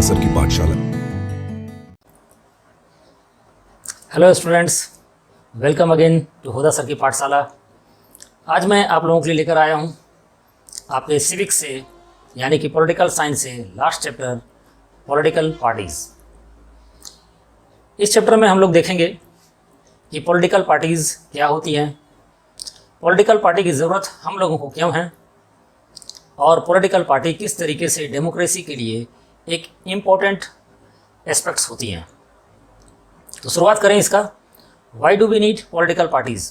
होदा sir की पाठशाला। Hello students, welcome again to Hoda sir की पाठशाला। आज मैं आप लोगों के लिए लेकर आया हूँ आपके सिविक्स से यानी कि पॉलिटिकल साइंस से लास्ट चैप्टर पॉलिटिकल पार्टीज़। इस चैप्टर में हम लोग देखेंगे कि पॉलिटिकल पार्टीज़ क्या होती हैं, पॉलिटिकल पार्टी की ज़रूरत हम लोगों को क्यों है और पॉलिटिकल पार्टी किस तरीके से डेमोक्रेसी के लिए एक इम्पोर्टेंट एस्पेक्ट्स होती हैं। तो शुरुआत करें इसका। Why do we need political parties?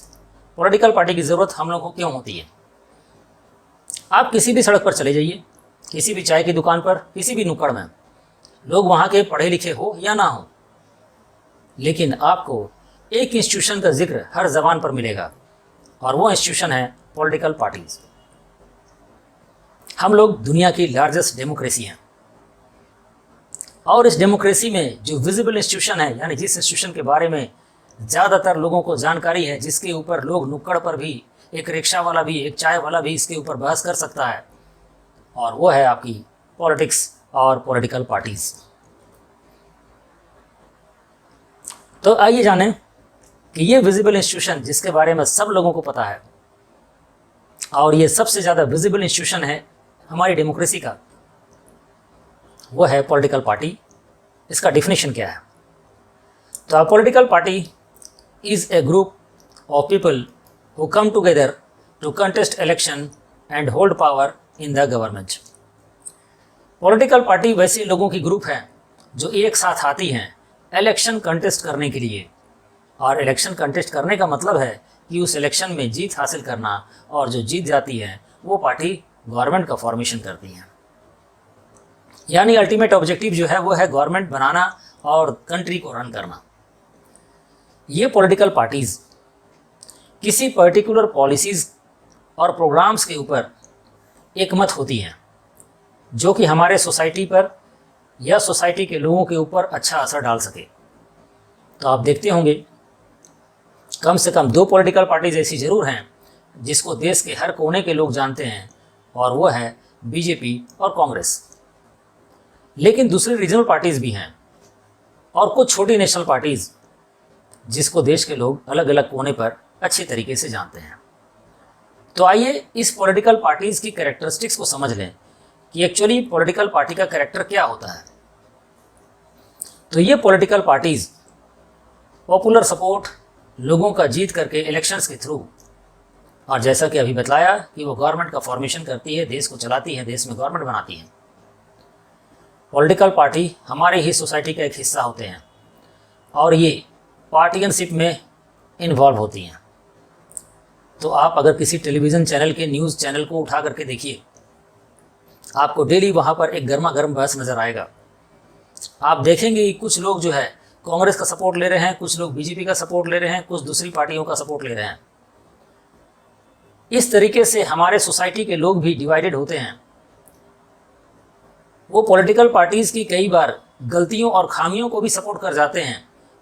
Political party की ज़रूरत हम लोगों को क्यों होती है? आप किसी भी सड़क पर चले जाइए, किसी भी चाय की दुकान पर, किसी भी नुक्कड़ में, लोग वहाँ के पढ़े लिखे हो या ना हो, लेकिन आपको एक इंस्टीट्यूशन का जिक्र हर ज़बान पर मिलेगा और वो इंस्टीट्यूशन है पॉलिटिकल पार्टीज़। हम लोग दुनिया की लार्जेस्ट डेमोक्रेसी हैं और इस डेमोक्रेसी में जो विजिबल इंस्टीट्यूशन है, यानी जिस इंस्टीट्यूशन के बारे में ज़्यादातर लोगों को जानकारी है, जिसके ऊपर लोग नुक्कड़ पर भी, एक रिक्शा वाला भी, एक चाय वाला भी इसके ऊपर बहस कर सकता है, और वो है आपकी पॉलिटिक्स और पॉलिटिकल पार्टीज़। तो आइए जानें कि ये विजिबल इंस्टीट्यूशन जिसके बारे में सब लोगों को पता है और ये सबसे ज़्यादा विजिबल इंस्टीट्यूशन है हमारी डेमोक्रेसी का, वो है पॉलिटिकल पार्टी। इसका डिफिनेशन क्या है? तो a political party is a group of people who come together to contest election and hold power in the government. Political party वैसे लोगों की ग्रुप है जो एक साथ आती हैं इलेक्शन कंटेस्ट करने के लिए, और इलेक्शन कंटेस्ट करने का मतलब है कि उस इलेक्शन में जीत हासिल करना, और जो जीत जाती है वो पार्टी गवर्नमेंट का फॉर्मेशन करती है। यानी अल्टीमेट ऑब्जेक्टिव जो है वो है गवर्नमेंट बनाना और कंट्री को रन करना। ये पॉलिटिकल पार्टीज़ किसी पर्टिकुलर पॉलिसीज़ और प्रोग्राम्स के ऊपर एक मत होती हैं जो कि हमारे सोसाइटी पर या सोसाइटी के लोगों के ऊपर अच्छा असर डाल सके। तो आप देखते होंगे कम से कम 2 पॉलिटिकल पार्टीज़ ऐसी ज़रूर हैं जिसको देश के हर कोने के लोग जानते हैं, और वो है बीजेपी और कांग्रेस। लेकिन दूसरी रीजनल पार्टीज़ भी हैं और कुछ छोटी नेशनल पार्टीज़ जिसको देश के लोग अलग अलग कोने पर अच्छे तरीके से जानते हैं। तो आइए इस पॉलिटिकल पार्टीज़ की कैरेक्टरिस्टिक्स को समझ लें कि एक्चुअली पॉलिटिकल पार्टी का कैरेक्टर क्या होता है। तो ये पॉलिटिकल पार्टीज़ पॉपुलर सपोर्ट लोगों का जीत करके इलेक्शंस के थ्रू, और जैसा कि अभी बतलाया कि वो गवर्नमेंट का फॉर्मेशन करती है, देश को चलाती है, देश में गवर्नमेंट बनाती है। पॉलिटिकल पार्टी हमारे ही सोसाइटी का एक हिस्सा होते हैं और ये पार्टियनशिप में इन्वॉल्व होती हैं। तो आप अगर किसी टेलीविज़न चैनल के न्यूज़ चैनल को उठा करके देखिए, आपको डेली वहाँ पर एक गर्मा गर्म बहस नज़र आएगा। आप देखेंगे कि कुछ लोग जो है कांग्रेस का सपोर्ट ले रहे हैं, कुछ लोग बीजेपी का सपोर्ट ले रहे हैं, कुछ दूसरी पार्टियों का सपोर्ट ले रहे हैं। इस तरीके से हमारे सोसाइटी के लोग भी डिवाइडेड होते हैं। वो पॉलिटिकल पार्टीज़ की कई बार गलतियों और खामियों को भी सपोर्ट कर जाते हैं,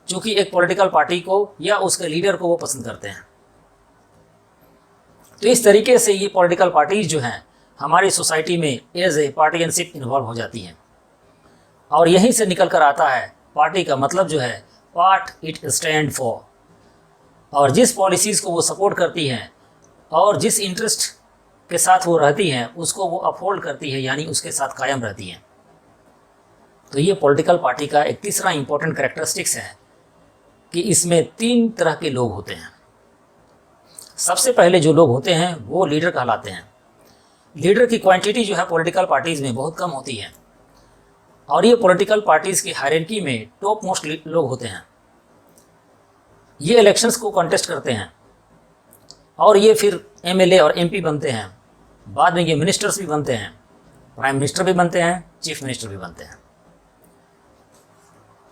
जो कि एक पॉलिटिकल पार्टी को या उसके लीडर को वो पसंद करते हैं। तो इस तरीके से ये पॉलिटिकल पार्टीज़ जो हैं हमारी सोसाइटी में एज ए पार्टियनशिप इन्वॉल्व हो जाती हैं, और यहीं से निकल कर आता है पार्टी का मतलब जो है पार्ट इट स्टैंड फॉर, और जिस पॉलिसीज़ को वो सपोर्ट करती हैं और जिस इंटरेस्ट के साथ वो रहती हैं उसको वो अपहोल्ड करती है, यानी उसके साथ कायम रहती हैं। तो ये पॉलिटिकल पार्टी का एक तीसरा इंपॉर्टेंट कैरेक्टरिस्टिक्स है कि इसमें 3 तरह के लोग होते हैं। सबसे पहले जो लोग होते हैं वो लीडर कहलाते हैं। लीडर की क्वांटिटी जो है पॉलिटिकल पार्टीज़ में बहुत कम होती है, और ये पॉलिटिकल पार्टीज़ की हायरार्की में टॉप मोस्ट लोग होते हैं। ये इलेक्शंस को कंटेस्ट करते हैं और ये फिर एमएलए और एमपी बनते हैं। बाद में ये मिनिस्टर्स भी बनते हैं, प्राइम मिनिस्टर भी बनते हैं, चीफ मिनिस्टर भी बनते हैं।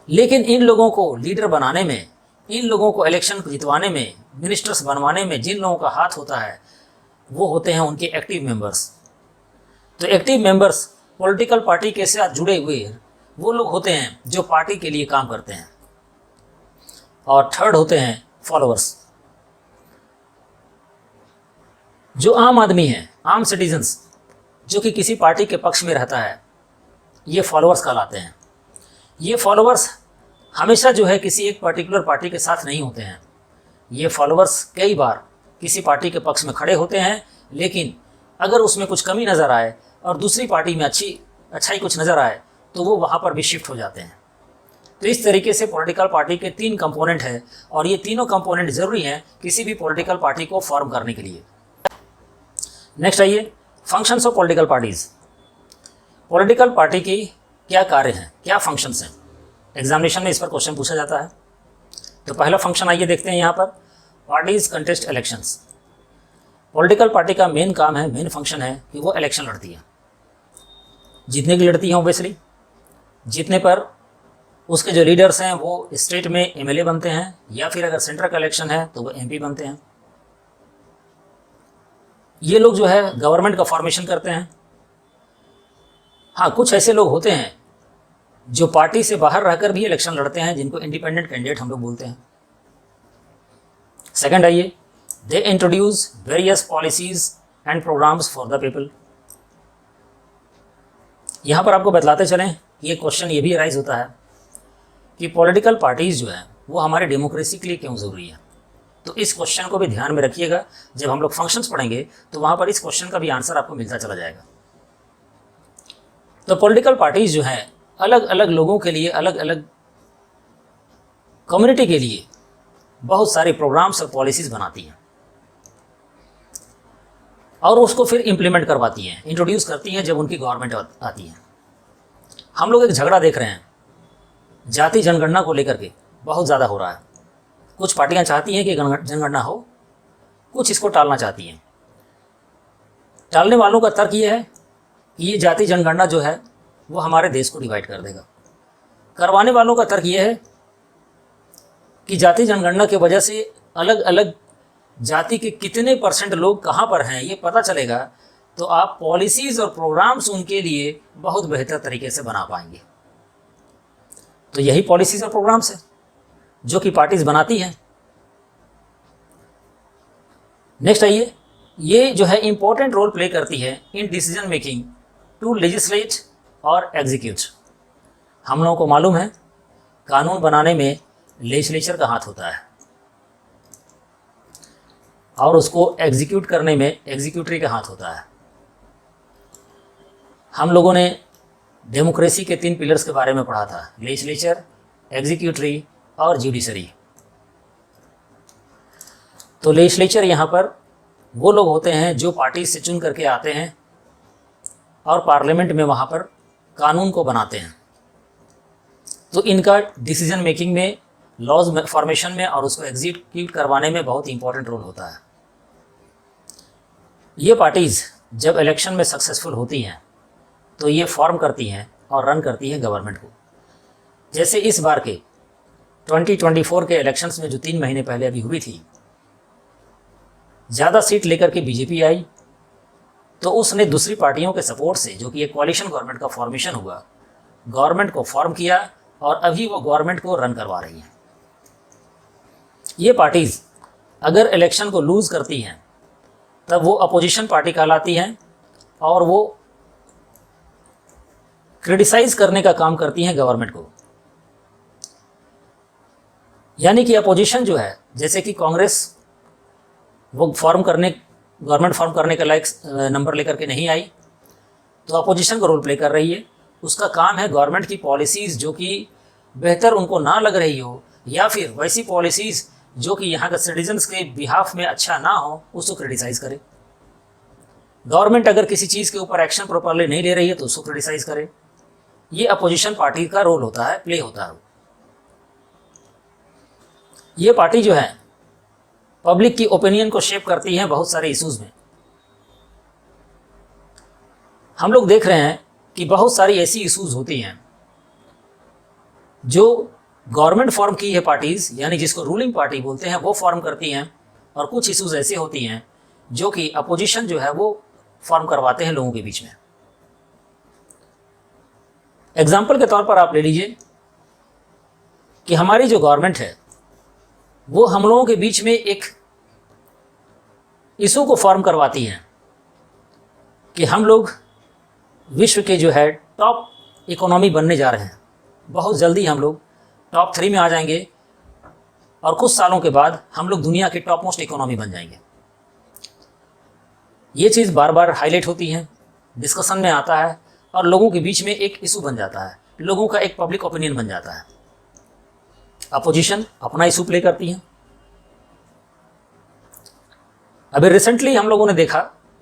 लेकिन इन लोगों को लीडर बनाने में, इन लोगों को इलेक्शन जितवाने में, मिनिस्टर्स बनवाने में जिन लोगों का हाथ होता है वो होते हैं उनके एक्टिव मेंबर्स। तो एक्टिव मेंबर्स पॉलिटिकल पार्टी के साथ जुड़े हुए वो लोग होते हैं जो पार्टी के लिए काम करते हैं। और थर्ड होते हैं फॉलोअर्स। जो आम आदमी है, आम सिटीजन्स, जो कि किसी पार्टी के पक्ष में रहता है, ये फॉलोअर्स कहलाते हैं। ये फॉलोअर्स हमेशा जो है किसी एक पर्टिकुलर पार्टी के साथ नहीं होते हैं। ये फॉलोअर्स कई बार किसी पार्टी के पक्ष में खड़े होते हैं, लेकिन अगर उसमें कुछ कमी नज़र आए और दूसरी पार्टी में अच्छाई कुछ नज़र आए तो वो वहाँ पर भी शिफ्ट हो जाते हैं। तो इस तरीके से पॉलिटिकल पार्टी के 3 कंपोनेंट हैं और ये तीनों कंपोनेंट ज़रूरी हैं किसी भी पॉलिटिकल पार्टी को फॉर्म करने के लिए। नेक्स्ट आइए, functions of political parties. Political party की क्या कार्य हैं, क्या फंक्शंस हैं, एग्जामिनेशन में इस पर क्वेश्चन पूछा जाता है। तो पहला फंक्शन आइए देखते हैं यहाँ पर, parties contest elections. Political party का मेन काम है, मेन फंक्शन है कि वो इलेक्शन लड़ती है। जीतने की लड़ती है ऑब्वियसली, जीतने पर उसके जो लीडर्स हैं वो स्टेट में एमएलए बनते हैं, या फिर अगर सेंट्रल का इलेक्शन है तो वो एमपी बनते हैं। ये लोग जो है गवर्नमेंट का फॉर्मेशन करते हैं। हाँ, कुछ ऐसे लोग होते हैं जो पार्टी से बाहर रहकर भी इलेक्शन लड़ते हैं, जिनको इंडिपेंडेंट कैंडिडेट हम लोग बोलते हैं। सेकंड आइए, they introduce various policies and programs for the people. यहाँ पर आपको बतलाते चलें, ये क्वेश्चन ये भी अराइज होता है कि पॉलिटिकल पार्टीज जो है वो हमारे डेमोक्रेसी के लिए क्यों ज़रूरी है। तो इस क्वेश्चन को भी ध्यान में रखिएगा, जब हम लोग फंक्शंस पढ़ेंगे तो वहाँ पर इस क्वेश्चन का भी आंसर आपको मिलता चला जाएगा। तो पॉलिटिकल पार्टीज जो हैं अलग अलग लोगों के लिए, अलग अलग कम्युनिटी के लिए बहुत सारे प्रोग्राम्स और पॉलिसीज़ बनाती हैं और उसको फिर इम्प्लीमेंट करवाती हैं, इंट्रोड्यूस करती हैं जब उनकी गवर्नमेंट आती है। हम लोग एक झगड़ा देख रहे हैं जाति जनगणना को लेकर के, बहुत ज़्यादा हो रहा है। कुछ पार्टियां चाहती हैं कि जनगणना हो, कुछ इसको टालना चाहती हैं। टालने वालों का तर्क ये है कि ये जाति जनगणना जो है वो हमारे देश को डिवाइड कर देगा। करवाने वालों का तर्क ये है कि जाति जनगणना की वजह से अलग अलग जाति के कितने % लोग कहाँ पर हैं ये पता चलेगा, तो आप पॉलिसीज़ और प्रोग्राम्स उनके लिए बहुत बेहतर तरीके से बना पाएंगे। तो यही पॉलिसीज़ और प्रोग्राम्स है जो कि पार्टीज बनाती हैं। नेक्स्ट आइए, ये जो है इंपॉर्टेंट रोल प्ले करती है in decision making to legislate और एग्जीक्यूट। हम लोगों को मालूम है कानून बनाने में लेजिस्लेचर का हाथ होता है और उसको एग्जीक्यूट करने में एग्जीक्यूटिव का हाथ होता है। हम लोगों ने डेमोक्रेसी के 3 पिलर्स के बारे में पढ़ा था, लेजिस्लेचर, एग्जीक्यूटिव और जुडिशरी। तो लेजिस्लेचर यहाँ पर वो लोग होते हैं जो पार्टी से चुन करके आते हैं और पार्लियामेंट में वहाँ पर कानून को बनाते हैं। तो इनका डिसीजन मेकिंग में, लॉज फॉर्मेशन में और उसको एग्जीक्यूट करवाने में बहुत इंपॉर्टेंट रोल होता है। ये पार्टीज़ जब इलेक्शन में सक्सेसफुल होती हैं तो ये फॉर्म करती हैं और रन करती हैं गवर्नमेंट को। जैसे इस बार के 2024 के इलेक्शंस में जो 3 महीने पहले अभी हुई थी, ज़्यादा सीट लेकर के बीजेपी आई, तो उसने दूसरी पार्टियों के सपोर्ट से, जो कि एक कोalition गवर्नमेंट का फॉर्मेशन हुआ, गवर्नमेंट को फॉर्म किया और अभी वो गवर्नमेंट को रन करवा रही हैं। ये पार्टीज़ अगर इलेक्शन को लूज़ करती हैं तब वो अपोजिशन पार्टी कहलाती हैं और वो क्रिटिसाइज करने का काम करती हैं गवर्नमेंट को। यानी कि अपोजिशन जो है, जैसे कि कांग्रेस वो गवर्नमेंट फॉर्म करने के लायक नंबर लेकर के नहीं आई, तो अपोजिशन का रोल प्ले कर रही है। उसका काम है गवर्नमेंट की पॉलिसीज़ जो कि बेहतर उनको ना लग रही हो, या फिर वैसी पॉलिसीज़ जो कि यहाँ के सिटीजन्स के बिहाफ में अच्छा ना हो, उसको क्रिटिसाइज़ करे। गवर्नमेंट अगर किसी चीज़ के ऊपर एक्शन प्रॉपरली नहीं ले रही है तो उसको क्रिटिसाइज़ करे। ये अपोजिशन पार्टी का रोल होता है, प्ले होता है। ये पार्टी जो है पब्लिक की ओपिनियन को शेप करती है बहुत सारे इश्यूज़ में। हम लोग देख रहे हैं कि बहुत सारी ऐसी इश्यूज़ होती हैं जो गवर्नमेंट फॉर्म की है पार्टीज़, यानी जिसको रूलिंग पार्टी बोलते हैं, वो फॉर्म करती हैं, और कुछ इश्यूज़ ऐसे होती हैं जो कि अपोजिशन जो है वो फॉर्म करवाते हैं लोगों के बीच में। एग्जाम्पल के तौर पर आप ले लीजिए कि हमारी जो गवर्नमेंट है वो हम लोगों के बीच में एक इशू को फॉर्म करवाती है कि हम लोग विश्व के जो है टॉप इकोनॉमी बनने जा रहे हैं। बहुत जल्दी हम लोग टॉप 3 में आ जाएंगे और कुछ सालों के बाद हम लोग दुनिया की टॉप मोस्ट इकोनॉमी बन जाएंगे। ये चीज़ बार बार हाईलाइट होती है, डिस्कशन में आता है और लोगों के बीच में एक इशू बन जाता है, लोगों का एक पब्लिक ओपिनियन बन जाता है। अपोजिशन अपना इशू प्ले करती है। अभी रिसेंटली हम लोगों ने देखा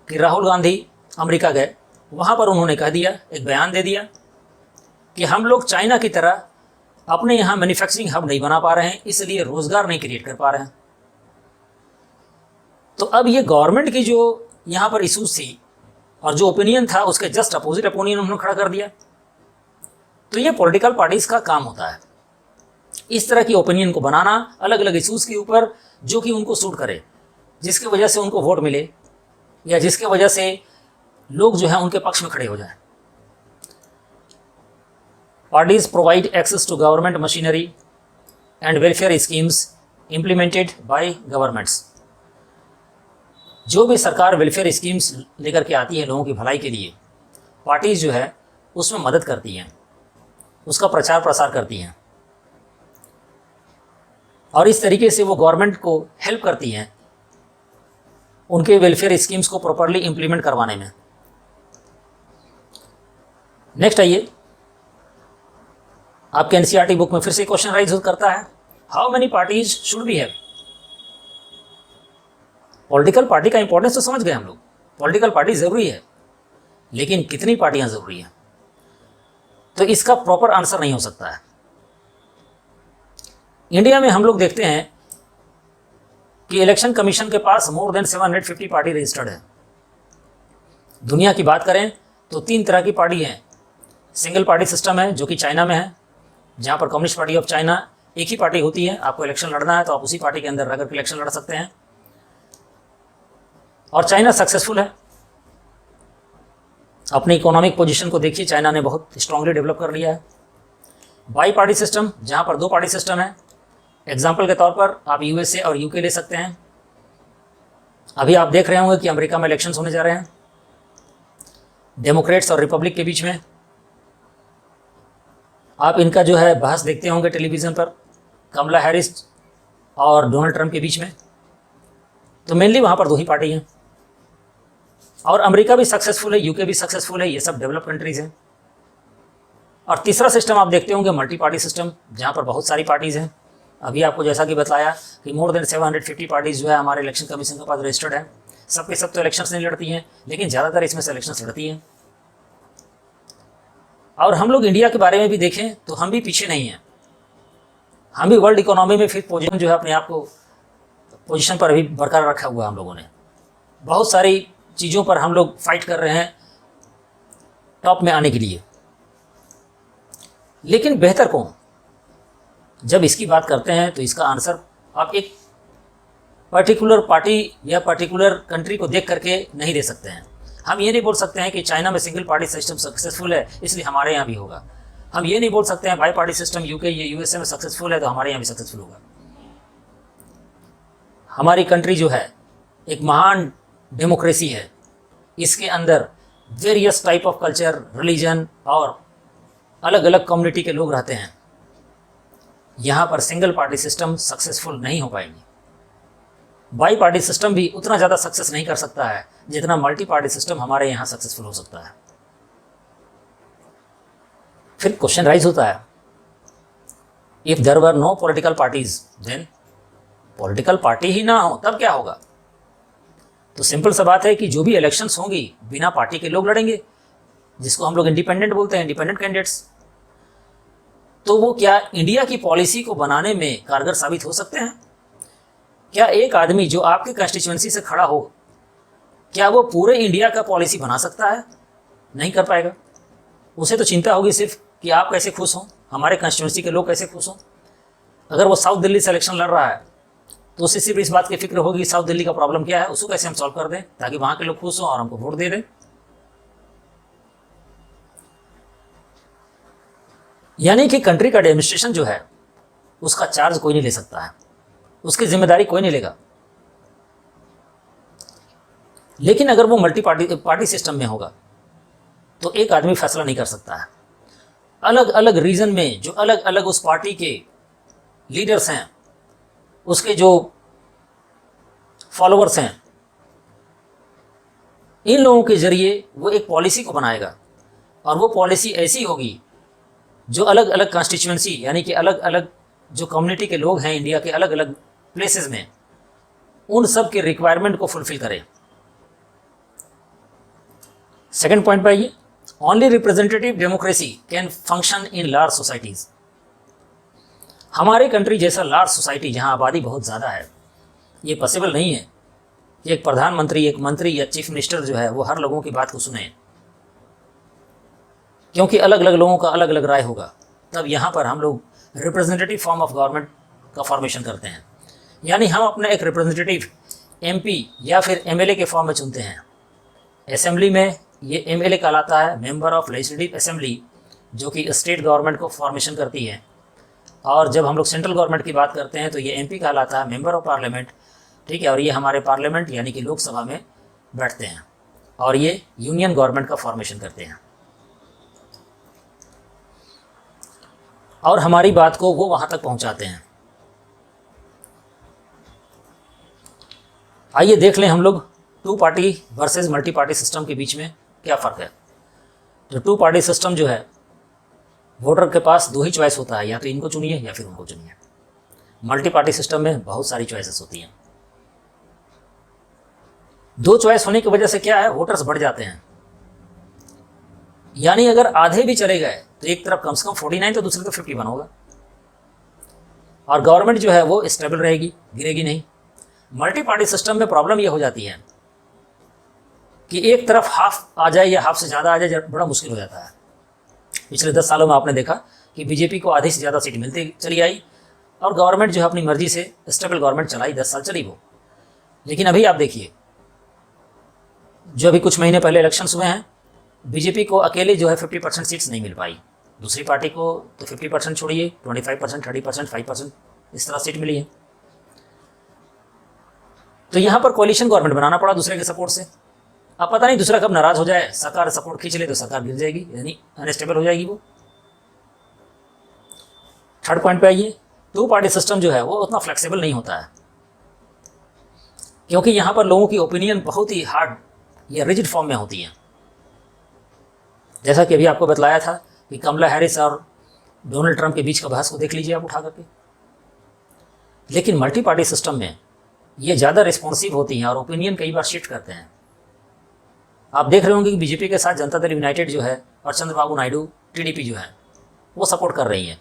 कि राहुल गांधी अमेरिका गए, वहाँ पर उन्होंने कह दिया, एक बयान दे दिया कि हम लोग चाइना की तरह अपने यहाँ मैन्युफैक्चरिंग हब नहीं बना पा रहे हैं, इसलिए रोजगार नहीं क्रिएट कर पा रहे हैं। तो अब ये गवर्नमेंट की जो यहाँ पर इशूज थी और जो ओपिनियन था उसके जस्ट अपोजिट ओपिनियन उन्होंने खड़ा कर दिया। तो ये पॉलिटिकल पार्टीज का काम होता है, इस तरह की ओपिनियन को बनाना अलग अलग इशूज के ऊपर जो कि उनको सूट करे, जिसकी वजह से उनको वोट मिले या जिसके वजह से लोग जो है उनके पक्ष में खड़े हो जाएं। Parties provide access to government machinery and welfare schemes implemented by governments। जो भी सरकार वेलफेयर स्कीम्स लेकर के आती है लोगों की भलाई के लिए, पार्टीज जो है उसमें मदद करती हैं, उसका प्रचार प्रसार करती हैं और इस तरीके से वो गवर्नमेंट को हेल्प करती हैं उनके वेलफेयर स्कीम्स को प्रॉपरली इम्प्लीमेंट करवाने में। नेक्स्ट आइए, आपके एनसीईआरटी बुक में फिर से क्वेश्चन राइज करता है, how many parties should be have. Political party का इंपॉर्टेंस तो समझ गए हम लोग, पॉलिटिकल पार्टी जरूरी है, लेकिन कितनी पार्टियां जरूरी हैं, तो इसका प्रॉपर आंसर नहीं हो सकता है। इंडिया में हम लोग देखते हैं कि इलेक्शन कमीशन के पास मोर देन 750 पार्टी रजिस्टर्ड है। दुनिया की बात करें तो 3 तरह की पार्टी हैं। सिंगल पार्टी सिस्टम है जो कि चाइना में है, जहाँ पर कम्युनिस्ट पार्टी ऑफ चाइना एक ही पार्टी होती है, आपको इलेक्शन लड़ना है तो आप उसी पार्टी के अंदर रह कर इलेक्शन लड़ सकते हैं और चाइना सक्सेसफुल है। अपनी इकोनॉमिक पोजीशन को देखिए, चाइना ने बहुत स्ट्रांगली डेवलप कर लिया है। बाई पार्टी सिस्टम, जहाँ पर 2 पार्टी सिस्टम है। एग्जाम्पल के तौर पर आप यूएसए और यूके ले सकते हैं। अभी आप देख रहे होंगे कि अमेरिका में इलेक्शंस होने जा रहे हैं, डेमोक्रेट्स और रिपब्लिक के बीच में। आप इनका जो है बहस देखते होंगे टेलीविज़न पर, कमला हैरिस और डोनाल्ड ट्रंप के बीच में। तो मेनली वहाँ पर 2 ही पार्टी हैं और अमेरिका भी सक्सेसफुल है, यूके भी सक्सेसफुल है, ये सब डेवलप कंट्रीज़ हैं। और तीसरा सिस्टम आप देखते होंगे मल्टी पार्टी सिस्टम, जहाँ पर बहुत सारी पार्टीज़ हैं। अभी आपको जैसा कि बताया कि मोर देन 750 पार्टीज़ जो है हमारे इलेक्शन कमीशन के पास रजिस्टर्ड है। सब के सब तो इलेक्शंस नहीं लड़ती हैं, लेकिन ज़्यादातर इसमें से इलेक्शंस लड़ती हैं। और हम लोग इंडिया के बारे में भी देखें तो हम भी पीछे नहीं हैं, हम भी वर्ल्ड इकोनॉमी में फिर पोजीशन जो है अपने आप को पोजीशन पर अभी बरकरार रखा हुआ है। हम लोगों ने बहुत सारी चीज़ों पर हम लोग फाइट कर रहे हैं टॉप में आने के लिए, लेकिन बेहतर कौन? जब इसकी बात करते हैं तो इसका आंसर आप एक पर्टिकुलर पार्टी या पर्टिकुलर कंट्री को देख करके नहीं दे सकते हैं। हम ये नहीं बोल सकते हैं कि चाइना में सिंगल पार्टी सिस्टम सक्सेसफुल है इसलिए हमारे यहाँ भी होगा। हम ये नहीं बोल सकते हैं बाई पार्टी सिस्टम यूके या यूएसए में सक्सेसफुल है तो हमारे यहाँ भी सक्सेसफुल होगा। हमारी कंट्री जो है एक महान डेमोक्रेसी है, इसके अंदर various type of culture, religion और अलग अलग कम्युनिटी के लोग रहते हैं। यहाँ पर सिंगल पार्टी सिस्टम सक्सेसफुल नहीं हो पाएगी। बाई पार्टी सिस्टम भी उतना ज़्यादा सक्सेस नहीं कर सकता है जितना मल्टी पार्टी सिस्टम हमारे यहाँ सक्सेसफुल हो सकता है। फिर क्वेश्चन राइज होता है, if there were no political parties then, political party ही ना हो तब क्या होगा? तो सिंपल सा बात है कि जो भी इलेक्शंस होंगी बिना पार्टी के लोग लड़ेंगे, जिसको हम लोग इंडिपेंडेंट बोलते हैं, इंडिपेंडेंट कैंडिडेट्स। तो वो क्या इंडिया की पॉलिसी को बनाने में कारगर साबित हो सकते हैं? क्या एक आदमी जो आपके कंस्टिट्यूएंसी से खड़ा हो, क्या वो पूरे इंडिया का पॉलिसी बना सकता है? नहीं कर पाएगा। उसे तो चिंता होगी सिर्फ कि आप कैसे खुश हों, हमारे कंस्टिट्यूएंसी के लोग कैसे खुश हों। अगर वो साउथ दिल्ली से इलेक्शन लड़ रहा है तो उसे सिर्फ इस बात की फिक्र होगी साउथ दिल्ली का प्रॉब्लम क्या है, उसको कैसे हम सॉल्व कर दें ताकि वहाँ के लोग खुश हों और हमको वोट दे दें। यानी कि कंट्री का एडमिनिस्ट्रेशन जो है उसका चार्ज कोई नहीं ले सकता है, उसकी जिम्मेदारी कोई नहीं लेगा। लेकिन अगर वो मल्टी पार्टी सिस्टम में होगा तो एक आदमी फैसला नहीं कर सकता है। अलग अलग रीजन में जो अलग अलग उस पार्टी के लीडर्स हैं, उसके जो फॉलोअर्स हैं, इन लोगों के जरिए वो एक पॉलिसी को बनाएगा। और वो पॉलिसी ऐसी होगी जो अलग अलग कॉन्स्टिट्यूएंसी यानी कि अलग अलग जो कम्युनिटी के लोग हैं इंडिया के अलग अलग प्लेसेस में, उन सब के रिक्वायरमेंट को फुलफिल करे। सेकंड पॉइंट पे आइए, only representative democracy can function in large societies. हमारे कंट्री जैसा लार्ज सोसाइटी जहां आबादी बहुत ज़्यादा है, ये पॉसिबल नहीं है कि एक प्रधानमंत्री, एक मंत्री या चीफ मिनिस्टर जो है वो हर लोगों की बात को सुने, क्योंकि अलग अलग लोगों का अलग अलग राय होगा। तब यहाँ पर हम लोग रिप्रेजेंटेटिव फॉर्म ऑफ गवर्नमेंट का फॉर्मेशन करते हैं, यानी हम अपने एक रिप्रेजेंटेटिव एमपी या फिर एमएलए के फॉर्म में चुनते हैं। असेंबली में ये एमएलए कहलाता है, मेंबर ऑफ लेजिस्लेटिव असेंबली, जो कि स्टेट गवर्नमेंट को फॉर्मेशन करती है। और जब हम लोग सेंट्रल गवर्नमेंट की बात करते हैं तो ये एमपी कहलाता है, मेंबर ऑफ पार्लियामेंट, ठीक है। और ये हमारे पार्लियामेंट यानी कि लोकसभा में बैठते हैं और ये यूनियन गवर्नमेंट का फॉर्मेशन करते हैं और हमारी बात को वो वहाँ तक पहुँचाते हैं। आइए देख लें हम लोग two party versus multi party system के बीच में क्या फ़र्क है। तो टू पार्टी सिस्टम जो है, वोटर के पास दो ही चॉइस होता है, या तो इनको चुनिए या फिर उनको चुनिए। मल्टी पार्टी सिस्टम में बहुत सारी चॉइसेस होती हैं। दो चॉइस होने की वजह से क्या है, वोटर्स बढ़ जाते हैं। यानी अगर आधे भी चले गए तो एक तरफ कम से कम 49 तो दूसरी तरफ 51 होगा और गवर्नमेंट जो है वो स्टेबल रहेगी, गिरेगी नहीं। मल्टी पार्टी सिस्टम में प्रॉब्लम ये हो जाती है कि एक तरफ हाफ आ जाए या हाफ से ज़्यादा आ जाए, बड़ा मुश्किल हो जाता है। पिछले 10 सालों में आपने देखा कि बीजेपी को आधी से ज़्यादा सीट मिलती चली आई और गवर्नमेंट जो है अपनी मर्जी से स्टेबल गवर्नमेंट चलाई, 10 साल चली वो। लेकिन अभी आप देखिए, जो अभी कुछ महीने पहले इलेक्शंस हुए हैं, बीजेपी को अकेले जो है 50% सीट्स नहीं मिल पाई। दूसरी पार्टी को तो 50% छोड़िए, 25%, 30%, 5% इस तरह सीट मिली है। तो यहाँ पर कोalition गवर्नमेंट बनाना पड़ा दूसरे के सपोर्ट से। अब पता नहीं दूसरा कब नाराज हो जाए, सरकार सपोर्ट खींच ले तो सरकार गिर जाएगी, यानी अनस्टेबल हो जाएगी वो। थर्ड पॉइंट पे आइए, टू पार्टी सिस्टम जो है वो उतना फ्लेक्सिबल नहीं होता है, क्योंकि यहाँ पर लोगों की ओपिनियन बहुत ही हार्ड या रिजिड फॉर्म में होती है। जैसा कि अभी आपको बतलाया था कि कमला हैरिस और डोनाल्ड ट्रंप के बीच का बहस को देख लीजिए आप उठा करके। लेकिन मल्टी पार्टी सिस्टम में ये ज़्यादा रिस्पॉन्सिव होती हैं और ओपिनियन कई बार शिफ्ट करते हैं। आप देख रहे होंगे कि बीजेपी के साथ जनता दल यूनाइटेड जो है और चंद्रबाबू नायडू टीडीपी जो है वो सपोर्ट कर रही है,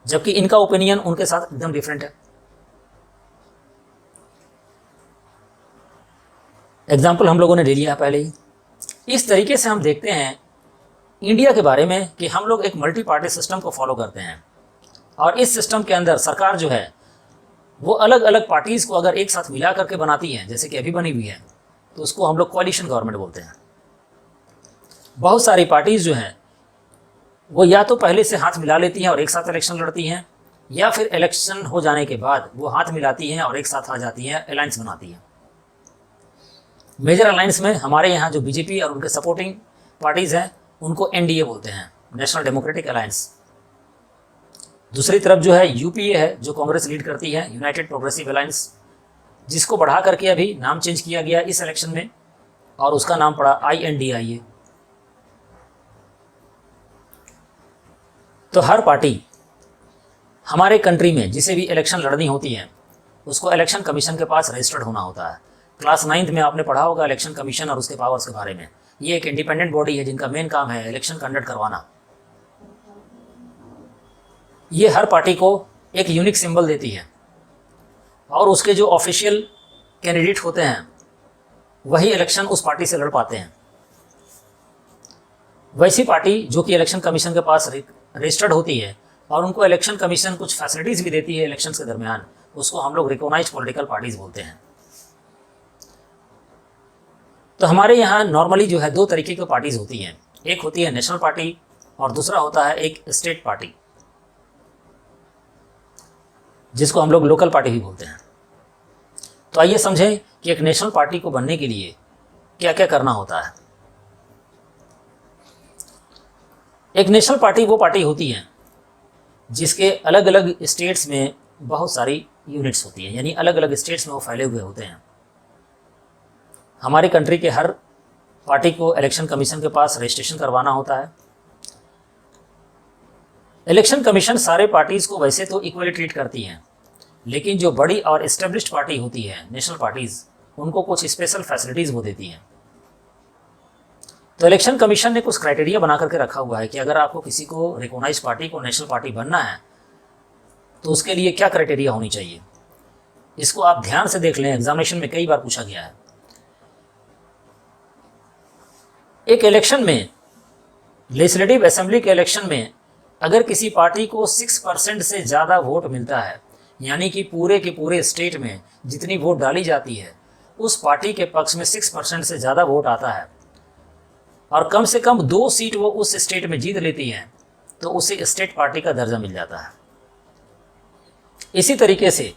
जबकि इनका ओपिनियन उनके साथ एकदम डिफरेंट है। एग्जाम्पल हम लोगों ने ले लिया पहले ही। इस तरीके से हम देखते हैं इंडिया के बारे में कि हम लोग एक मल्टी पार्टी सिस्टम को फॉलो करते हैं और इस सिस्टम के अंदर सरकार जो है वो अलग अलग पार्टीज़ को अगर एक साथ मिला करके बनाती है, जैसे कि अभी बनी हुई है, तो उसको हम लोग कोalition गवर्नमेंट बोलते हैं। बहुत सारी पार्टीज़ जो हैं वो या तो पहले से हाथ मिला लेती हैं और एक साथ इलेक्शन लड़ती हैं, या फिर इलेक्शन हो जाने के बाद वो हाथ मिलाती हैं और एक साथ आ जाती हैं, अलायंस बनाती हैं। मेजर अलायंस में हमारे यहाँ जो बीजेपी और उनके सपोर्टिंग पार्टीज़ हैं उनको एनडीए बोलते हैं, नेशनल डेमोक्रेटिक अलायंस। दूसरी तरफ जो है यूपीए है, जो कांग्रेस लीड करती है, यूनाइटेड प्रोग्रेसिव अलायंस, जिसको बढ़ा करके अभी नाम चेंज किया गया इस इलेक्शन में और उसका नाम पड़ा INDIA। तो हर पार्टी हमारे कंट्री में जिसे भी इलेक्शन लड़नी होती है उसको इलेक्शन कमीशन के पास रजिस्टर्ड होना होता है। क्लास 9th में आपने पढ़ा होगा इलेक्शन कमीशन और उसके पावर्स के बारे में। ये एक इंडिपेंडेंट बॉडी है जिनका मेन काम है इलेक्शन कंडक्ट करवाना। ये हर पार्टी को एक यूनिक सिंबल देती है और उसके जो ऑफिशियल कैंडिडेट होते हैं वही इलेक्शन उस पार्टी से लड़ पाते हैं। वैसी पार्टी जो कि इलेक्शन कमीशन के पास रजिस्टर्ड होती है और उनको इलेक्शन कमीशन कुछ फैसिलिटीज़ भी देती है इलेक्शन के दरमियान, उसको हम लोग रिकॉग्नाइज्ड पॉलिटिकल पार्टीज बोलते हैं। तो हमारे यहाँ नॉर्मली जो है दो तरीके की पार्टीज होती हैं, एक होती है नेशनल पार्टी और दूसरा होता है एक स्टेट पार्टी, जिसको हम लोग लोकल पार्टी भी बोलते हैं। तो आइए समझें कि एक नेशनल पार्टी को बनने के लिए क्या क्या करना होता है। एक नेशनल पार्टी वो पार्टी होती है जिसके अलग अलग स्टेट्स में बहुत सारी यूनिट्स होती हैं, यानी अलग अलग स्टेट्स में वो फैले हुए होते हैं। हमारी कंट्री के हर पार्टी को इलेक्शन कमीशन के पास रजिस्ट्रेशन करवाना होता है। इलेक्शन कमीशन सारे पार्टीज को वैसे तो इक्वली ट्रीट करती हैं, लेकिन जो बड़ी और एस्टेब्लिश्ड पार्टी होती है, नेशनल पार्टीज, उनको कुछ स्पेशल फैसिलिटीज़ वो देती हैं। तो इलेक्शन कमीशन ने कुछ क्राइटेरिया बना करके रखा हुआ है कि अगर आपको किसी को रिकॉग्नाइज्ड पार्टी को नेशनल पार्टी बनना है तो उसके लिए क्या क्राइटेरिया होनी चाहिए। इसको आप ध्यान से देख लें, एग्जामिनेशन में कई बार पूछा गया है। एक इलेक्शन में, लेजिस्लेटिव असेंबली के इलेक्शन में, अगर किसी पार्टी को 6% से ज़्यादा वोट मिलता है, यानी कि पूरे के पूरे स्टेट में जितनी वोट डाली जाती है उस पार्टी के पक्ष में 6% से ज़्यादा वोट आता है और कम से कम 2 सीट वो उस स्टेट में जीत लेती हैं, तो उसे स्टेट पार्टी का दर्जा मिल जाता है। इसी तरीके से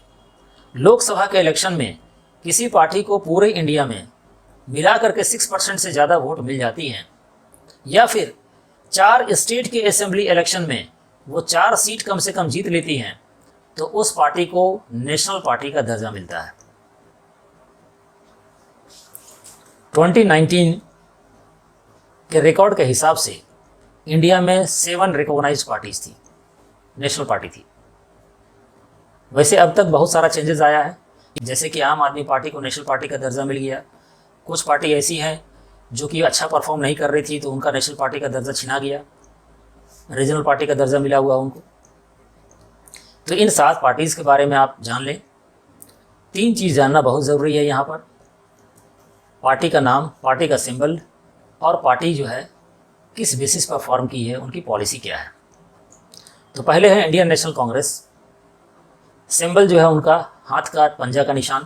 लोकसभा के इलेक्शन में किसी पार्टी को पूरे इंडिया में मिला करके 6% से ज़्यादा वोट मिल जाती हैं, या फिर 4 स्टेट के असेंबली इलेक्शन में वो 4 सीट कम से कम जीत लेती हैं, तो उस पार्टी को नेशनल पार्टी का दर्जा मिलता है। 2019 के रिकॉर्ड के हिसाब से इंडिया में 7 रिकॉग्नाइज्ड पार्टीज थी, नेशनल पार्टी थी। वैसे अब तक बहुत सारा चेंजेस आया है, जैसे कि आम आदमी पार्टी को नेशनल पार्टी का दर्जा मिल गया। कुछ पार्टी ऐसी हैं जो कि अच्छा परफॉर्म नहीं कर रही थी, तो उनका नेशनल पार्टी का दर्जा छिना गया, रीजनल पार्टी का दर्जा मिला हुआ उनको। तो इन 7 पार्टीज़ के बारे में आप जान लें। 3 चीज़ जानना बहुत ज़रूरी है यहाँ पर: पार्टी का नाम, पार्टी का सिंबल, और पार्टी जो है किस बेसिस पर फॉर्म की है, उनकी पॉलिसी क्या है। तो पहले है इंडियन नेशनल कांग्रेस। सिंबल जो है उनका हाथ का पंजा का निशान।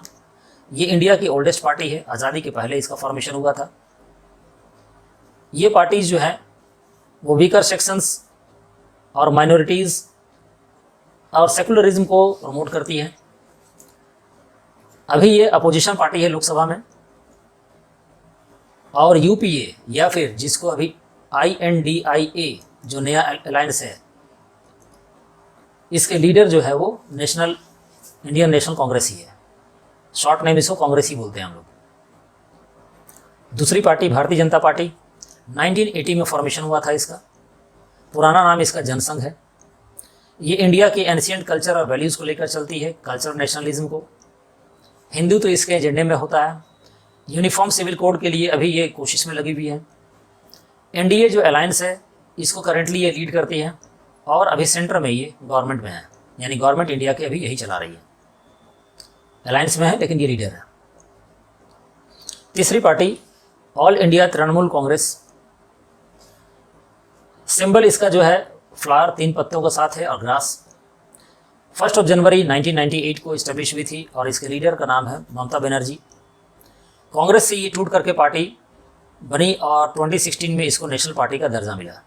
ये इंडिया की ओल्डेस्ट पार्टी है, आज़ादी के पहले इसका फॉर्मेशन हुआ था। ये पार्टीज जो है वो वीकर सेक्शंस और माइनॉरिटीज़ और सेकुलरिज्म को प्रमोट करती है। अभी ये अपोजिशन पार्टी है लोकसभा में, और यूपीए या फिर जिसको अभी INDIA जो नया अलायंस है, इसके लीडर जो है वो इंडियन नेशनल कांग्रेस ही है। शॉर्ट नेम इसको कांग्रेस ही बोलते हैं हम लोग। दूसरी पार्टी भारतीय जनता पार्टी, 1980 में फॉर्मेशन हुआ था इसका। पुराना नाम इसका जनसंघ है। ये इंडिया के एंशिएंट कल्चर और वैल्यूज़ को लेकर चलती है, कल्चर नेशनलिज्म को। हिंदू तो इसके एजेंडे में होता है। यूनिफॉर्म सिविल कोड के लिए अभी ये कोशिश में लगी हुई है। NDA जो अलायंस है इसको करेंटली ये लीड करती है, और अभी सेंटर में ये गवर्नमेंट में है, यानी गवर्नमेंट इंडिया की अभी यही चला रही है। अलायंस में है लेकिन ये लीडर है। तीसरी party all India Trinamool Congress. Symbol इसका जो है फ्लावर 3 पत्तों का साथ है और ग्रास। 1 जनवरी 1998 को इस्टेब्लिश हुई थी और इसके लीडर का नाम है ममता बनर्जी। कांग्रेस से ये टूट करके पार्टी बनी और 2016 में इसको नेशनल पार्टी का दर्जा मिला।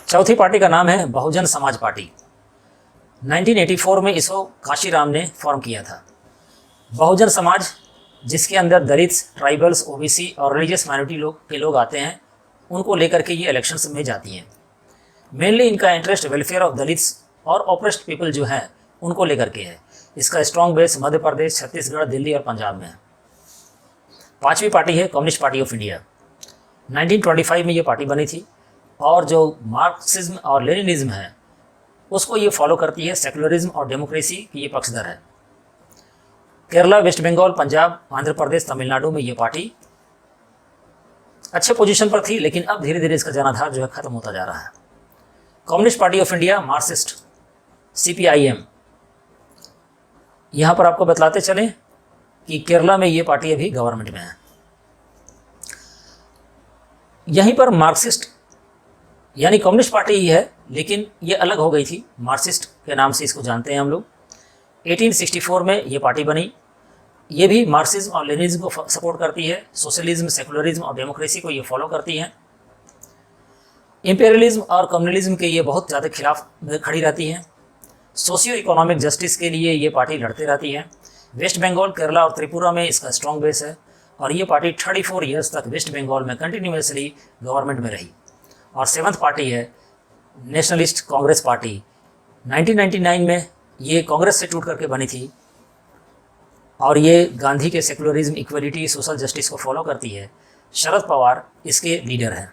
चौथी पार्टी का नाम है बहुजन समाज पार्टी। 1984 में इसको काशीराम ने फॉर्म किया था। बहुजन समाज, जिसके अंदर दलित्स, ट्राइबल्स, OBC और रिलीजियस माइनॉरिटी लोग आते हैं, उनको लेकर के ये इलेक्शंस में जाती हैं। मेनली इनका इंटरेस्ट वेलफेयर ऑफ दलित्स और ऑप्रेस्ड पीपल जो है उनको लेकर के है। इसका स्ट्रॉन्ग बेस मध्य प्रदेश, छत्तीसगढ़, दिल्ली और पंजाब में है। 5वीं पार्टी है कम्युनिस्ट पार्टी ऑफ इंडिया। 1925 में ये पार्टी बनी थी और जो मार्क्सिज्म और लेनिनिज्म है उसको ये फॉलो करती है। सेकुलरिज्म और डेमोक्रेसी की ये पक्षधर है। केरला, वेस्ट बंगाल, पंजाब, आंध्र प्रदेश, तमिलनाडु में ये पार्टी अच्छे पोजीशन पर थी, लेकिन अब धीरे धीरे इसका जनाधार जो है खत्म होता जा रहा है। Communist party of India, Marxist, CPIM। यहाँ पर आपको बतलाते चलें कि केरला में ये पार्टी अभी गवर्नमेंट में है। यहीं पर मार्क्सिस्ट यानी कम्युनिस्ट पार्टी ही है, लेकिन ये अलग हो गई थी। मार्क्सिस्ट के नाम से इसको जानते हैं हम लोग। 1864 में ये पार्टी बनी। ये भी मार्क्सिज्म और लेनिनिज्म को सपोर्ट करती है। सोशलिज्म, सेकुलरिज्म और डेमोक्रेसी को ये फॉलो करती है। इंपीरियलिज्म और कम्युनलिज्म के ये बहुत ज़्यादा खिलाफ खड़ी रहती है। सोशियो इकोनॉमिक जस्टिस के लिए ये पार्टी लड़ती रहती है। वेस्ट बंगाल, केरला और त्रिपुरा में इसका स्ट्रॉन्ग बेस है और ये पार्टी 34 ईयर्स तक वेस्ट बंगाल में कंटिन्यूसली गवर्नमेंट में रही। और 7th पार्टी है नेशनलिस्ट कांग्रेस पार्टी। 1999 में ये कांग्रेस से टूट करके बनी थी और ये गांधी के सेकुलरिज्म, इक्वलिटी, सोशल जस्टिस को फॉलो करती है। शरद पवार इसके लीडर हैं।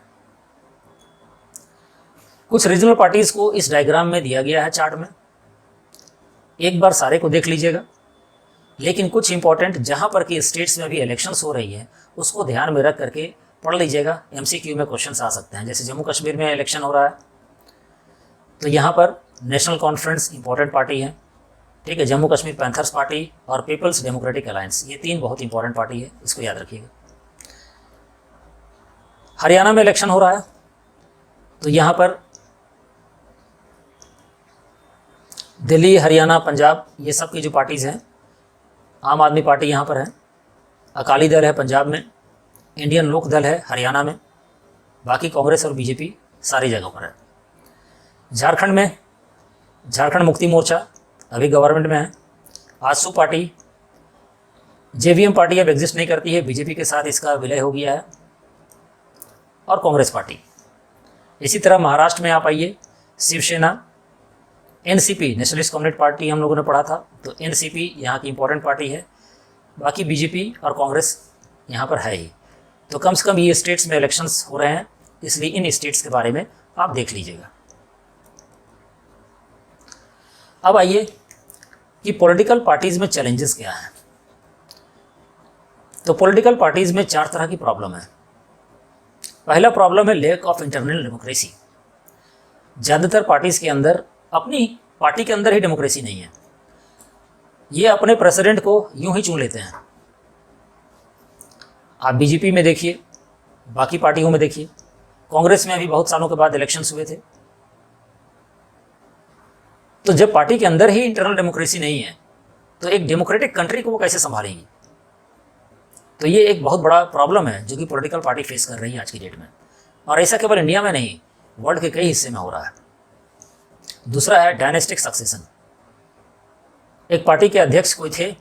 कुछ रीजनल पार्टीज़ को इस डायग्राम में दिया गया है चार्ट में, एक बार सारे को देख लीजिएगा। लेकिन कुछ इंपॉर्टेंट जहाँ पर कि स्टेट्स में भी इलेक्शंस हो रही है उसको ध्यान में रख करके पढ़ लीजिएगा, MCQ में क्वेश्चंस आ सकते हैं। जैसे जम्मू कश्मीर में इलेक्शन हो रहा है तो यहाँ पर नेशनल कॉन्फ्रेंस इंपॉर्टेंट पार्टी है, ठीक है। जम्मू कश्मीर पैंथर्स पार्टी और पीपल्स डेमोक्रेटिक अलायंस, ये 3 बहुत इंपॉर्टेंट पार्टी है, इसको याद रखिएगा। हरियाणा में इलेक्शन हो रहा है तो यहाँ पर दिल्ली, हरियाणा, पंजाब, ये सब की जो पार्टीज़ हैं, आम आदमी पार्टी यहाँ पर है, अकाली दल है पंजाब में, इंडियन लोक दल है हरियाणा में, बाकी कांग्रेस और बीजेपी सारी जगहों पर है। झारखंड में झारखंड मुक्ति मोर्चा अभी गवर्नमेंट में है। आजसू पार्टी, JVM पार्टी अब एग्जिस्ट नहीं करती है, बीजेपी के साथ इसका विलय हो गया है, और कांग्रेस पार्टी। इसी तरह महाराष्ट्र में आप आइए, Shiv Sena, NCP nationalist communist party हम लोगों ने पढ़ा था, तो NCP यहाँ की इंपॉर्टेंट पार्टी है। बाकी बीजेपी और कांग्रेस यहाँ पर है ही। तो कम से कम ये स्टेट्स में इलेक्शंस हो रहे हैं, इसलिए इन स्टेट्स के बारे में आप देख लीजिएगा। अब आइए कि पॉलिटिकल पार्टीज़ में चैलेंजेस क्या हैं। तो पॉलिटिकल पार्टीज़ में 4 तरह की प्रॉब्लम है। पहला प्रॉब्लम है लेक ऑफ इंटरनल डेमोक्रेसी। ज़्यादातर पार्टीज़ के अंदर अपनी पार्टी के अंदर ही डेमोक्रेसी नहीं है, ये अपने प्रेसिडेंट को यूं ही चुन लेते हैं। आप बीजेपी में देखिए, बाकी पार्टियों में देखिए, कांग्रेस में अभी बहुत सालों के बाद इलेक्शंस हुए थे। तो जब पार्टी के अंदर ही इंटरनल डेमोक्रेसी नहीं है तो एक डेमोक्रेटिक कंट्री को वो कैसे संभालेंगी। तो ये एक बहुत बड़ा प्रॉब्लम है जो कि पॉलिटिकल पार्टी फेस कर रही है आज की डेट में, और ऐसा केवल इंडिया में नहीं, वर्ल्ड के कई हिस्से में हो रहा है। दूसरा है डायनेस्टिक सक्सेशन। एक पार्टी के अध्यक्ष कोई थे,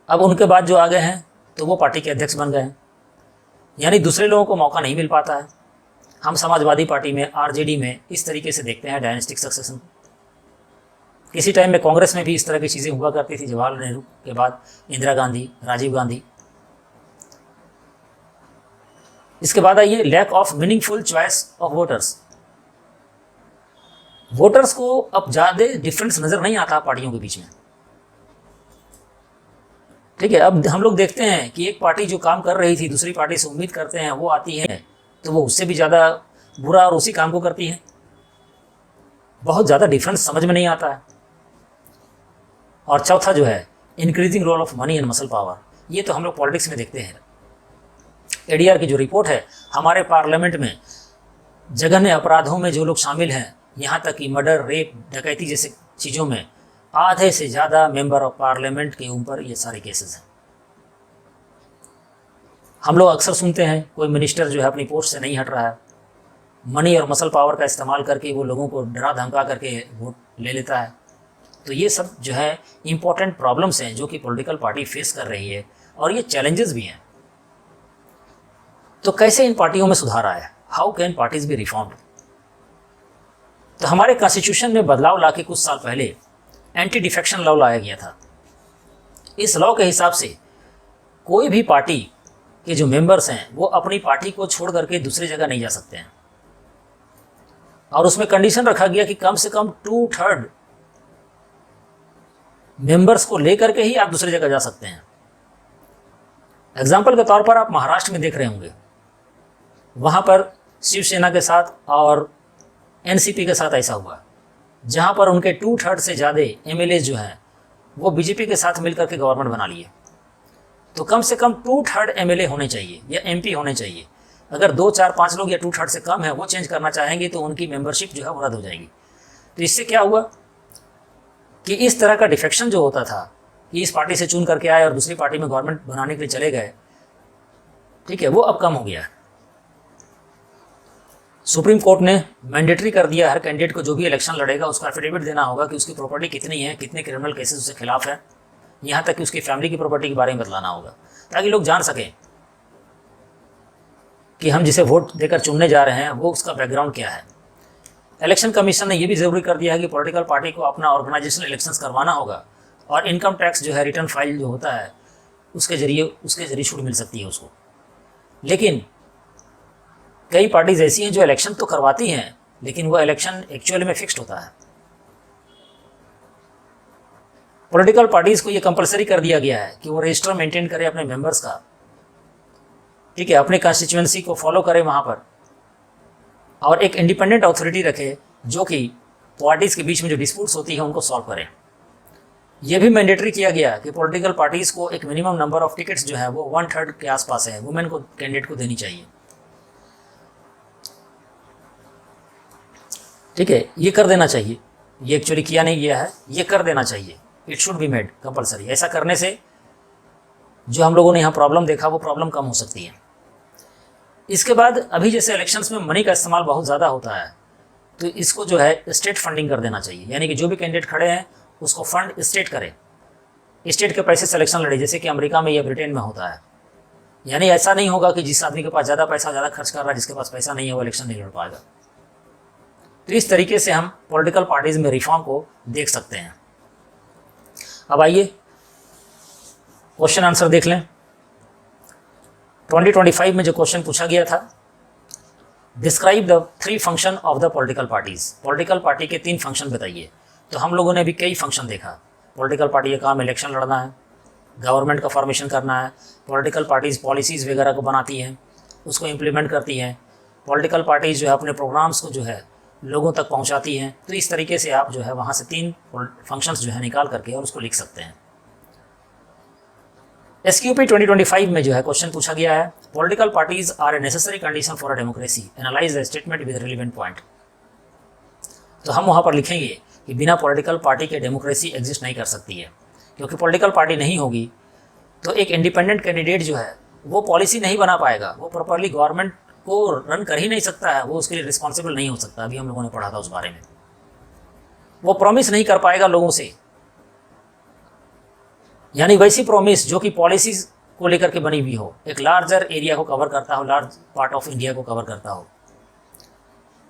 अब उनके बाद जो आ गए हैं तो वो पार्टी के अध्यक्ष बन गए हैं, यानी दूसरे लोगों को मौका नहीं मिल पाता है। हम समाजवादी पार्टी में, RJD में इस तरीके से देखते हैं डायनेस्टिक सक्सेशन। किसी टाइम में कांग्रेस में भी इस तरह की चीज़ें हुआ करती थी, जवाहरलाल नेहरू के बाद इंदिरा गांधी, राजीव गांधी। इसके बाद आइए lack of meaningful choice of voters. Voters को अब ज़्यादा डिफरेंस नज़र नहीं आता पार्टियों के बीच में, ठीक है। अब हम लोग देखते हैं कि एक पार्टी जो काम कर रही थी दूसरी पार्टी से उम्मीद करते हैं वो आती है तो वो उससे भी ज़्यादा बुरा और उसी काम को करती है। बहुत ज़्यादा डिफरेंस समझ में नहीं आता है। और चौथा जो है increasing role of money and muscle power, ये तो हम लोग पॉलिटिक्स में देखते हैं। ADR की जो रिपोर्ट है, हमारे पार्लियामेंट में जघन्य अपराधों में जो लोग शामिल हैं, यहाँ तक कि मर्डर, रेप, डकैती जैसे चीज़ों में आधे से ज़्यादा मेंबर ऑफ पार्लियामेंट के ऊपर ये सारे केसेस हैं। हम लोग अक्सर सुनते हैं कोई मिनिस्टर जो है अपनी पोस्ट से नहीं हट रहा है, मनी और मसल पावर का इस्तेमाल करके वो लोगों को डरा धमका करके वोट ले लेता है। तो ये सब जो है इम्पोर्टेंट प्रॉब्लम्स हैं जो कि पॉलिटिकल पार्टी फेस कर रही है, और ये चैलेंजेस भी हैं। तो कैसे इन पार्टियों में सुधार आया, how can parties B reformed. तो हमारे कॉन्स्टिट्यूशन में बदलाव ला के कुछ साल पहले एंटी डिफेक्शन लॉ लाया गया था। इस लॉ के हिसाब से कोई भी पार्टी के जो मेंबर्स हैं वो अपनी पार्टी को छोड़ करके दूसरी जगह नहीं जा सकते हैं, और उसमें कंडीशन रखा गया कि कम से कम 2/3 मेंबर्स को लेकर के ही आप दूसरी जगह जा सकते हैं। एग्जाम्पल के तौर पर आप महाराष्ट्र में देख रहे होंगे, वहाँ पर शिवसेना के साथ और NCP के साथ ऐसा हुआ, जहाँ पर उनके 2/3 से ज़्यादा MLA जो हैं वो बीजेपी के साथ मिलकर के गवर्नमेंट बना लिए। तो कम से कम 2/3 MLA होने चाहिए या MP होने चाहिए। अगर 2, 4, 5 लोग या 2/3 से कम है वो चेंज करना चाहेंगे तो उनकी मेंबरशिप जो है वो रद्द हो जाएगी। तो इससे क्या हुआ कि इस तरह का डिफेक्शन जो होता था कि इस पार्टी से चुन करके आए और दूसरी पार्टी में गवर्नमेंट बनाने के लिए चले गए, ठीक है, वो अब कम हो गया। सुप्रीम कोर्ट ने मैंडेटरी कर दिया हर कैंडिडेट को जो भी इलेक्शन लड़ेगा उसका एफिडेविट देना होगा कि उसकी प्रॉपर्टी कितनी है, कितने क्रिमिनल केसेस उसके खिलाफ है, यहाँ तक कि उसकी फैमिली की प्रॉपर्टी के बारे में बतलाना होगा, ताकि लोग जान सकें कि हम जिसे वोट देकर चुनने जा रहे हैं वो उसका बैकग्राउंड क्या है। इलेक्शन कमीशन ने ये भी ज़रूरी कर दिया है कि पॉलिटिकल पार्टी को अपना ऑर्गेनाइजेशनल इलेक्शंस करवाना होगा और इनकम टैक्स जो है रिटर्न फाइल जो होता है उसके जरिए छूट मिल सकती है उसको। लेकिन कई पार्टीज ऐसी हैं जो इलेक्शन तो करवाती हैं लेकिन वो इलेक्शन एक्चुअली में फिक्स्ड होता है। पॉलिटिकल पार्टीज को ये कंपलसरी कर दिया गया है कि वो रजिस्टर मेंटेन करें अपने मेंबर्स का, ठीक है, अपने कंस्टिट्यूएंसी को फॉलो करें वहाँ पर, और एक इंडिपेंडेंट अथॉरिटी रखे जो कि पार्टीज़ के बीच में जो डिस्प्यूट्स होती है उनको सॉल्व करें। यह भी मैंडेटरी किया गया कि पॉलिटिकल पार्टीज़ को एक मिनिमम नंबर ऑफ टिकट्स जो है वो 1/3 के आसपास है वुमेन को कैंडिडेट को देनी चाहिए। ठीक है, ये कर देना चाहिए। ये एक्चुअली किया नहीं गया है, ये कर देना चाहिए। It should be made compulsory. ऐसा करने से जो हम लोगों ने यहाँ प्रॉब्लम देखा वो प्रॉब्लम कम हो सकती है। इसके बाद अभी जैसे इलेक्शंस में मनी का इस्तेमाल बहुत ज़्यादा होता है तो इसको जो है स्टेट फंडिंग कर देना चाहिए, यानी कि जो भी कैंडिडेट खड़े हैं उसको फंड स्टेट करे, स्टेट के पैसे से इलेक्शन लड़े, जैसे कि अमेरिका में या ब्रिटेन में होता है। यानी ऐसा नहीं होगा कि जिस आदमी के पास ज़्यादा पैसा ज़्यादा खर्च कर रहा है, जिसके पास पैसा नहीं है वो इलेक्शन नहीं लड़ पाएगा। तो इस तरीके से हम पॉलिटिकल पार्टीज़ में रिफॉर्म को देख सकते हैं। अब आइए क्वेश्चन आंसर देख लें। 2025 में जो क्वेश्चन पूछा गया था, describe the 3 function of the political parties. Political party के 3 फंक्शन बताइए। तो हम लोगों ने भी कई फंक्शन देखा। पॉलिटिकल पार्टी का काम इलेक्शन लड़ना है, गवर्नमेंट का फॉर्मेशन करना है, पॉलिटिकल पार्टीज पॉलिसीज़ वगैरह को बनाती हैं, उसको इम्प्लीमेंट करती हैं, पॉलिटिकल पार्टीज जो है अपने प्रोग्राम्स को जो है लोगों तक पहुंचाती हैं। तो इस तरीके से आप जो है वहाँ से 3 फंक्शंस जो है निकाल करके और उसको लिख सकते हैं। SQP 2025 में जो है क्वेश्चन पूछा गया है, political parties are a necessary condition for a democracy, analyse the statement with relevant point. तो हम वहाँ पर लिखेंगे कि बिना पॉलिटिकल पार्टी के डेमोक्रेसी एग्जिस्ट नहीं कर सकती है, क्योंकि पॉलिटिकल पार्टी नहीं होगी तो एक इंडिपेंडेंट कैंडिडेट जो है वो पॉलिसी नहीं बना पाएगा, वो प्रॉपरली गवर्नमेंट को रन कर ही नहीं सकता है, वो उसके लिए रिस्पॉन्सिबल नहीं हो सकता। अभी हम लोगों ने पढ़ा था उस बारे में। वो प्रॉमिस नहीं कर पाएगा लोगों से, यानी वैसी प्रॉमिस जो कि पॉलिसीज को लेकर के बनी हुई हो, एक लार्जर एरिया को कवर करता हो, लार्ज पार्ट ऑफ इंडिया को कवर करता हो।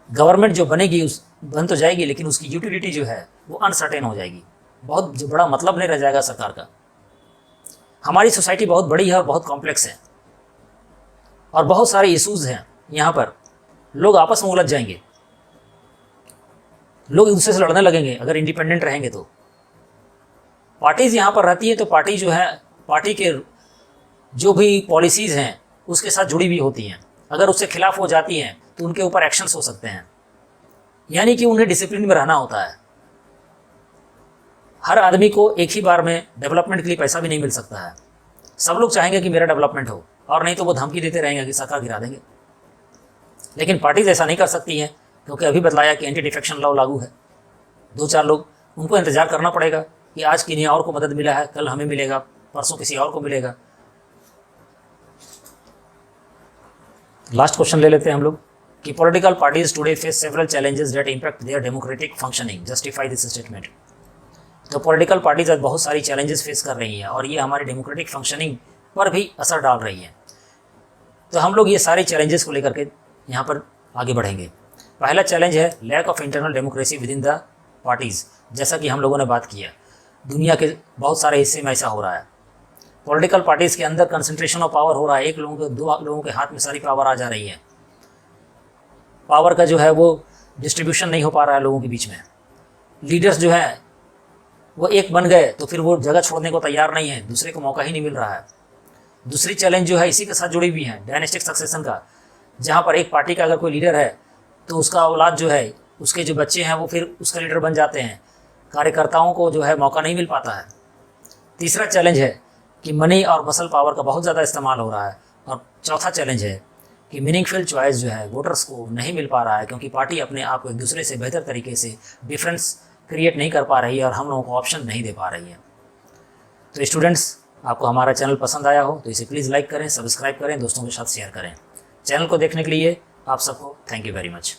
गवर्नमेंट जो बनेगी उस बन तो जाएगी लेकिन उसकी यूटिलिटी जो है वो अनसर्टेन हो जाएगी, बहुत जो बड़ा मतलब नहीं रह जाएगा सरकार का। हमारी सोसाइटी बहुत बड़ी है और बहुत कॉम्प्लेक्स है और बहुत सारे इश्यूज हैं यहाँ पर। लोग आपस में उलझ जाएंगे, लोग एक दूसरे से लड़ने लगेंगे अगर इंडिपेंडेंट रहेंगे तो। पार्टीज यहाँ पर रहती है तो पार्टी जो है, पार्टी के जो भी पॉलिसीज़ हैं उसके साथ जुड़ी हुई होती हैं। अगर उससे खिलाफ हो जाती हैं तो उनके ऊपर एक्शंस हो सकते हैं, यानी कि उन्हें डिसिप्लिन में रहना होता है। हर आदमी को एक ही बार में डेवलपमेंट के लिए पैसा भी नहीं मिल सकता है। सब लोग चाहेंगे कि मेरा डेवलपमेंट हो, और नहीं तो वो धमकी देते रहेंगे कि सरकार गिरा देंगे। लेकिन पार्टीज ऐसा नहीं कर सकती हैं, क्योंकि अभी बतलाया कि एंटी डिफेक्शन लॉ लागू है। 2-4 लोग, उनको इंतजार करना पड़ेगा कि आज किन्हीं और को मदद मिला है, कल हमें मिलेगा, परसों किसी और को मिलेगा। लास्ट क्वेश्चन ले लेते हैं हम लोग कि political parties today face several challenges that impact their democratic functioning, justify this statement. तो पॉलिटिकल पार्टीज आज बहुत सारी चैलेंजेस फेस कर रही हैं और ये हमारी डेमोक्रेटिक फंक्शनिंग पर भी असर डाल रही हैं। तो हम लोग ये सारे चैलेंजेस को लेकर के यहाँ पर आगे बढ़ेंगे। पहला चैलेंज है lack of internal democracy within the parties. जैसा कि हम लोगों ने बात किया, दुनिया के बहुत सारे हिस्से में ऐसा हो रहा है। पॉलिटिकल पार्टीज़ के अंदर कंसंट्रेशन ऑफ पावर हो रहा है, 2 लोगों के हाथ में सारी पावर आ जा रही है। पावर का जो है वो डिस्ट्रीब्यूशन नहीं हो पा रहा है लोगों के बीच में। लीडर्स जो है वो एक बन गए तो फिर वो जगह छोड़ने को तैयार नहीं है, दूसरे को मौका ही नहीं मिल रहा है। दूसरी चैलेंज जो है इसी के साथ जुड़ी हुई है, डायनेस्टिक सक्सेशन का, जहाँ पर एक पार्टी का अगर कोई लीडर है तो उसका औलाद जो है, उसके जो बच्चे हैं वो फिर उसका लीडर बन जाते हैं, कार्यकर्ताओं को जो है मौका नहीं मिल पाता है। तीसरा चैलेंज है कि मनी और मसल पावर का बहुत ज़्यादा इस्तेमाल हो रहा है। और चौथा चैलेंज है कि मीनिंगफुल चॉइस जो है वोटर्स को नहीं मिल पा रहा है, क्योंकि पार्टी अपने आप को एक दूसरे से बेहतर तरीके से डिफरेंस क्रिएट नहीं कर पा रही है और हम लोगों को ऑप्शन नहीं दे पा रही है। तो स्टूडेंट्स, आपको हमारा चैनल पसंद आया हो तो इसे प्लीज़ लाइक करें, सब्सक्राइब करें, दोस्तों के साथ शेयर करें। चैनल को देखने के लिए आप सबको थैंक यू वेरी मच।